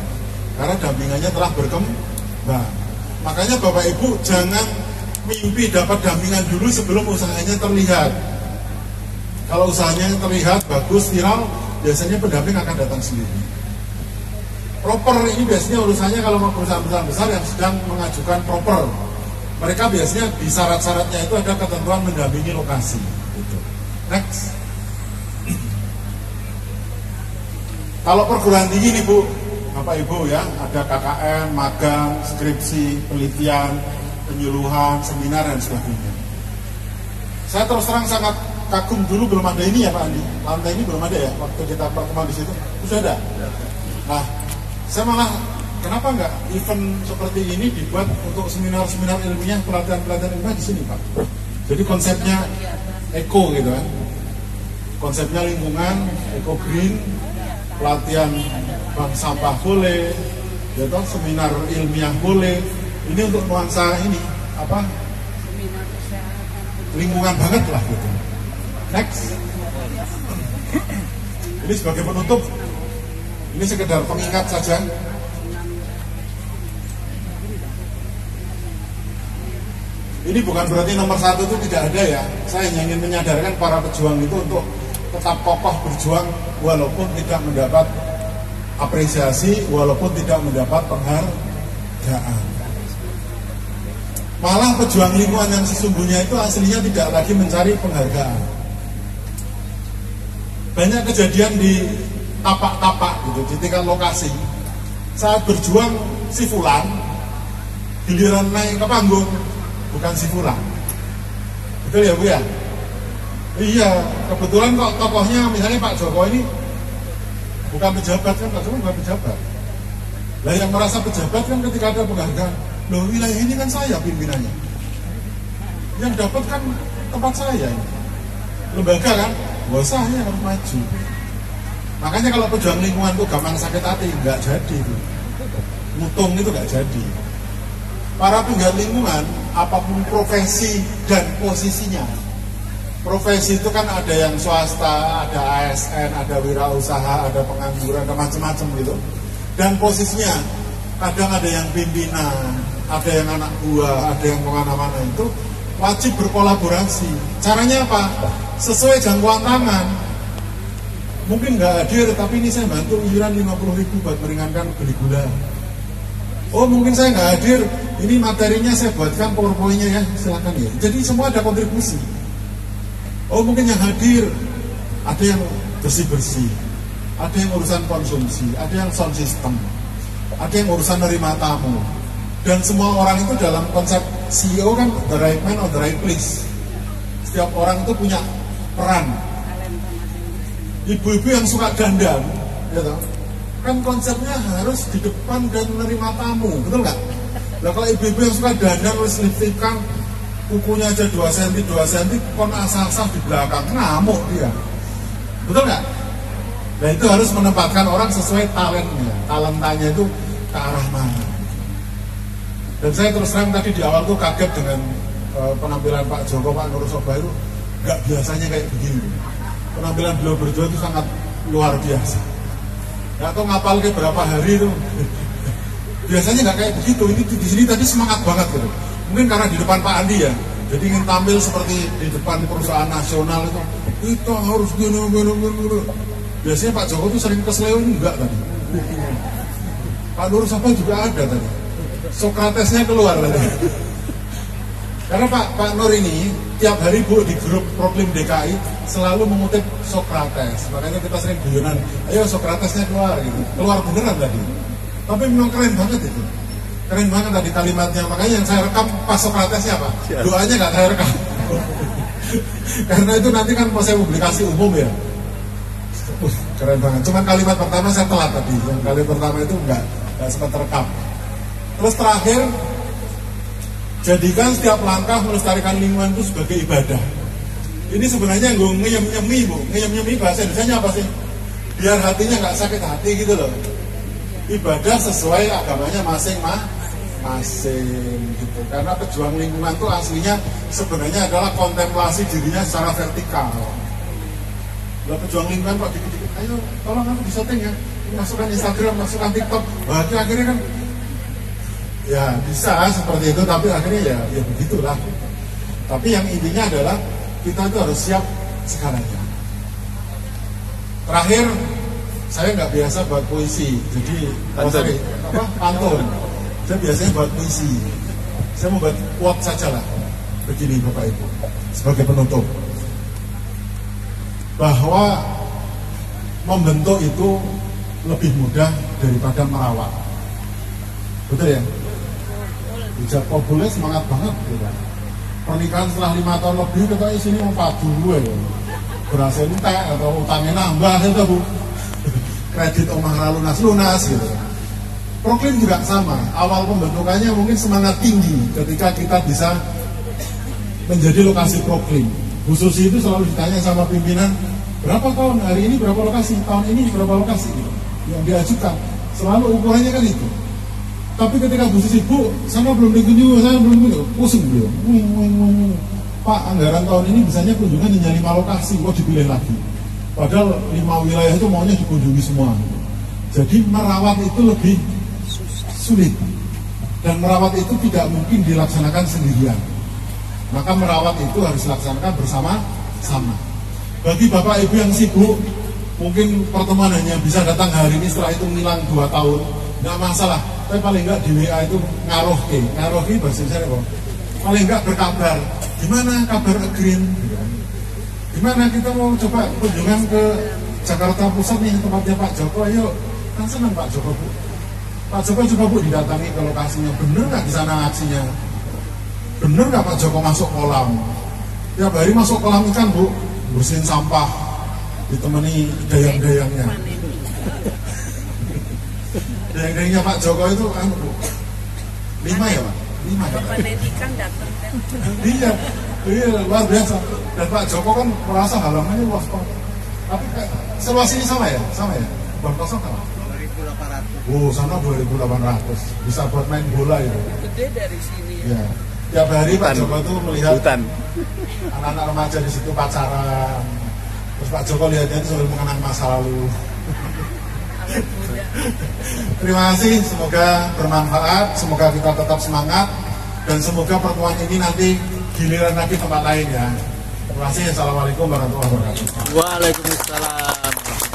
karena dampingannya telah berkembang. Makanya Bapak Ibu jangan mimpi dapat dampingan dulu sebelum usahanya terlihat. Kalau usahanya terlihat bagus, viral, biasanya pendamping akan datang sendiri. Proper ini biasanya urusannya kalau mau perusahaan-perusahaan besar yang sedang mengajukan proper. Mereka biasanya di syarat-syaratnya itu ada ketentuan mendampingi lokasi. Gitu. Next. Kalau perguruan tinggi nih Bu, Bapak Ibu ya, ada KKN, magang, skripsi, penelitian, penyuluhan, seminar dan sebagainya. Saya terus terang sangat kagum, dulu belum ada ini ya Pak Andi. Lantai ini belum ada ya, waktu kita pertemuan di situ. Sudah ada. Nah, saya malah kenapa enggak event seperti ini dibuat untuk seminar-seminar ilmiah, pelatihan-pelatihan ilmiah di sini Pak. Jadi konsepnya eco gitu kan. Konsepnya lingkungan, eco green, pelatihan bank sampah boleh, ya toh, seminar ilmiah boleh. Ini untuk nuansa ini lingkungan banget lah gitu. Next. Ini sebagai penutup, ini sekedar pengingat saja. Ini bukan berarti nomor 1 itu tidak ada ya. Saya hanya ingin menyadarkan para pejuang itu untuk tetap kokoh berjuang walaupun tidak mendapat apresiasi, walaupun tidak mendapat penghargaan. Malah pejuang lingkungan yang sesungguhnya itu aslinya tidak lagi mencari penghargaan. Banyak kejadian di tapak-tapak gitu, di tingkat lokasi. Saat berjuang si fulan, giliran naik ke panggung bukan si fulan. Betul ya Bu ya? Iya, kebetulan kok tokohnya misalnya Pak Joko ini bukan pejabat kan, Pak Joko bukan pejabat. Lah yang merasa pejabat kan ketika ada penghargaan, loh wilayah ini kan saya pimpinannya. Yang dapat kan tempat saya ini. Lembaga kan, wah saya harus maju. Makanya kalau pejuang lingkungan itu gampang sakit hati, nggak jadi itu. Mutung itu nggak jadi. Para penggiat lingkungan, apapun profesi dan posisinya. Profesi itu kan ada yang swasta, ada ASN, ada wirausaha, ada pengangguran, ada macam-macam gitu. Dan posisinya, kadang ada yang pimpinan, ada yang anak buah, ada yang kemana-mana itu wajib berkolaborasi. Caranya apa? Sesuai jangkauan tangan. Mungkin nggak hadir, tapi ini saya bantu iuran 50.000 buat meringankan beli gula. Oh mungkin saya nggak hadir, ini materinya saya buatkan PowerPoint-nya ya, silakan ya. Jadi semua ada kontribusi. Oh mungkin yang hadir, ada yang bersih-bersih, ada yang urusan konsumsi, ada yang sound system, ada yang urusan nerima tamu. Dan semua orang itu dalam konsep CEO kan the right man on the right place. Setiap orang itu punya peran. Ibu-ibu yang suka dandan, gitu, kan konsepnya harus di depan dan menerima tamu, betul nggak? Nah kalau ibu-ibu yang suka dandan, harus lipstikan, kukunya aja 2 cm, 2 cm, kon asah-asah di belakang, ngamuk dia, betul nggak? Nah itu harus menempatkan orang sesuai talentanya itu ke arah mana. Dan saya terus terang tadi di awal tuh kaget dengan penampilan Pak Joko, Pak Nur Soba itu nggak biasanya kayak begini. Penampilan beliau berdua itu sangat luar biasa. Nggak tahu ngapal ke berapa hari itu. Biasanya nggak kayak begitu. Ini di sini tadi semangat banget gitu. Mungkin karena di depan Pak Andi ya. Jadi ingin tampil seperti di depan perusahaan nasional itu. Kita harus gini. Biasanya Pak Joko itu sering kesleo, enggak tadi. Pak Nur Soba juga ada tadi. Sokratesnya keluar tadi. Karena Pak Nur ini tiap hari Bu di grup Proklim DKI selalu mengutip Sokrates. Makanya kita sering guyonan, ayo Sokratesnya keluar gitu. Keluar beneran tadi. Tapi memang keren banget itu. Keren banget tadi kalimatnya. Makanya yang saya rekam pas Sokratesnya apa? Doanya nggak saya rekam. Karena itu nanti kan mau saya publikasi umum ya. Keren banget. Cuman kalimat pertama saya telat tadi. Yang kalimat pertama itu nggak sempat terekam. Terus terakhir, jadikan setiap langkah melestarikan lingkungan itu sebagai ibadah. Ini sebenarnya gue ngeyem-nyemi Bu. Ngeyem-nyemi bahasa Indonesianya apa sih? Biar hatinya nggak sakit hati gitu loh. Ibadah sesuai agamanya masing-masing gitu. Karena pejuang lingkungan itu aslinya sebenarnya adalah kontemplasi dirinya secara vertikal. Lah pejuang lingkungan kok dikit-dikit, ayo tolong aku di setting ya, masukkan Instagram, masukkan TikTok. Wah, akhirnya kan ya bisa seperti itu, tapi akhirnya ya begitulah. Tapi yang intinya adalah kita itu harus siap sekarangnya. Terakhir, saya nggak biasa buat puisi, jadi pantun. Saya biasanya buat puisi. Saya mau buat quote saja lah. Begini Bapak Ibu, sebagai penutup, bahwa membentuk itu lebih mudah daripada merawat. Betul ya? Bijak boleh semangat banget gitu kan. Pernikahan setelah 5 tahun lebih kita sini mau padu gue berhasil entek atau utangnya nambah itu Bu. Kredit omah lunas gitu. Proklim juga sama. Awal pembentukannya mungkin semangat tinggi ketika kita bisa menjadi lokasi Proklim. Bu Susi itu selalu ditanya sama pimpinan, berapa tahun hari ini berapa lokasi, tahun ini berapa lokasi gitu. Yang diajukan selalu ukurannya kan itu. Tapi ketika Bu Susi, Bu, sana belum dikunjungi, saya belum gitu, pusing beliau. Pak, anggaran tahun ini bisanya kunjungan hanya 5 lokasi, kok dipilih lagi. Padahal 5 wilayah itu maunya dikunjungi semua. Jadi merawat itu lebih sulit. Dan merawat itu tidak mungkin dilaksanakan sendirian. Maka merawat itu harus dilaksanakan bersama-sama. Bagi Bapak Ibu yang sibuk, mungkin pertemuan hanya bisa datang hari ini, setelah itu ngilang 2 tahun, nggak masalah. Tapi paling nggak di WA itu ngarohi bahasa Indonesia apa? Paling nggak berkabar, gimana kabar Green? Gimana kita mau coba kunjungan ke Jakarta Pusat nih, tempatnya Pak Joko, ayo. Kan senang Pak Joko, Bu. Pak Joko coba Bu didatangi ke lokasinya, bener nggak di sana aksinya? Bener nggak Pak Joko masuk kolam? Tiap hari masuk kolam ikan Bu, bersihin sampah, ditemani dayang-dayangnya. Dayang-dayangnya Pak Joko itu kan Bu, 5 ya Pak? 5 ya Pak? Pendidikan datang kan. Iya, luar biasa. Dan Pak Joko kan merasa halamannya luas banget. Tapi seluas ini sama ya? Sama ya? Buat kosong kan? 2.800. Oh, sana 2.800. Bisa buat main bola itu. Gede dari sini ya. Ya. Tiap hari Pak Joko itu melihat Hutan. anak-anak remaja di situ pacaran. Terus Pak Joko lihatnya itu sambil mengenang masa lalu. Awet muda. Terima kasih, semoga bermanfaat, semoga kita tetap semangat, dan semoga pertemuan ini nanti giliran lagi tempat lain ya. Terima kasih, assalamualaikum warahmatullahi wabarakatuh. Waalaikumsalam.